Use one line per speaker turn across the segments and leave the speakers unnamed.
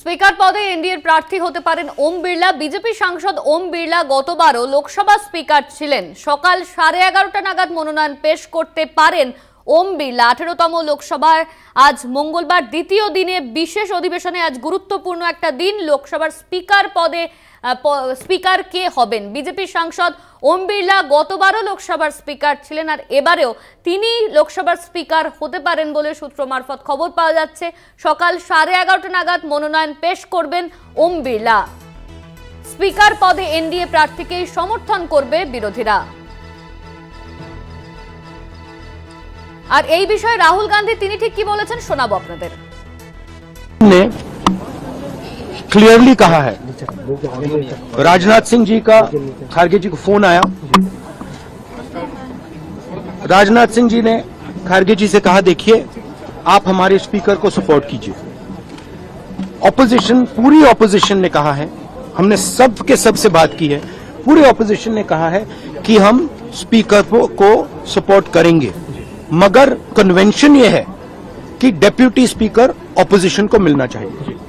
Speaker পদে এনডিএর প্রার্থী হতে পারেন ওম বিড়লা। বিজেপি সাংসদ ওম বিড়লা গতবারও লোকসভা স্পিকার ছিলেন। সকাল 11:30টা নাগাদ মনোনয়ন পেশ করতে পারেন ওম বিড়লা। 18তম লোকসভার আজ মঙ্গলবার দ্বিতীয় দিনে বিশেষ অধিবেশনে আজ গুরুত্বপূর্ণ একটা দিন। লোকসভার স্পিকার পদে স্পিকার কে হবেন? বিজেপি সাংসদ ওম বিড়লা গতবারও লোকসভার স্পিকার ছিলেন আর এবারেও তিনি লোকসভার স্পিকার হতে পারেন বলে সূত্র মারফত খবর পাওয়া যাচ্ছে। সকাল 11:30টা নাগাদ মনোনয়ন পেশ করবেন ওম বিড়লা। স্পিকার পদে এনডিএ প্রার্থীকে সমর্থন করবে বিরোধীরা। আর এই বিষয়ে রাহুল গান্ধী তিনি ঠিক কি বলেছেন শোনাবো আপনাদের।
ने क्लियरली कहा है, राजनाथ सिंह जी का खारगे जी को फोन आया। राजनाथ सिंह जी ने खारगे जी से कहा देखिए आप हमारे स्पीकर को सपोर्ट कीजिए। ऑपोजिशन, पूरी ऑपोजिशन ने कहा है, हमने सब के सब से बात की है, पूरी ऑपोजिशन ने कहा है कि हम स्पीकर को सपोर्ट करेंगे, मगर कन्वेंशन ये है कि डेप्यूटी स्पीकर ऑपोजिशन को मिलना चाहिए।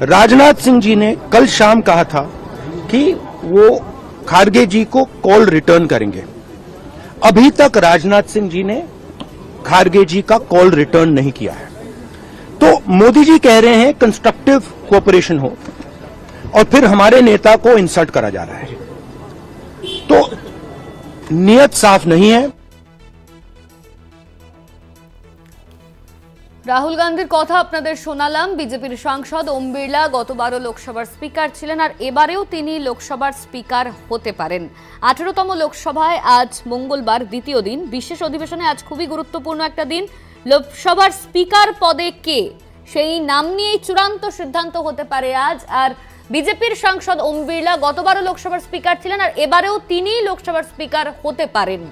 राजनाथ सिंह जी ने कल शाम कहा था कि वो खारगे जी को कॉल रिटर्न करेंगे। अभी तक राजनाथ सिंह जी ने खारगे जी का कॉल रिटर्न नहीं किया है। तो मोदी जी कह रहे हैं कंस्ट्रक्टिव कोऑपरेशन हो और फिर हमारे नेता को इंसल्ट करा जा रहा है, तो नियत साफ नहीं है।
রাহুল গান্ধীর কথা আপনাদের শোনালাম। বিজেপির সাংসদ ওম বিড়লা গতবারও লোকসভার স্পিকার ছিলেন আর এবারেও তিনি লোকসভার স্পিকার হতে পারেন। 18তম লোকসভায় আজ মঙ্গলবার দ্বিতীয় দিন, বিশেষ অধিবেশনে আজ খুবই গুরুত্বপূর্ণ একটা দিন। লোকসভার স্পিকার পদে কে, সেই নাম নিয়েই চূড়ান্ত সিদ্ধান্ত হতে পারে আজ। আর বিজেপির সাংসদ ওম বিড়লা গতবারও লোকসভার স্পিকার ছিলেন আর এবারেও তিনি লোকসভার স্পিকার হতে পারেন।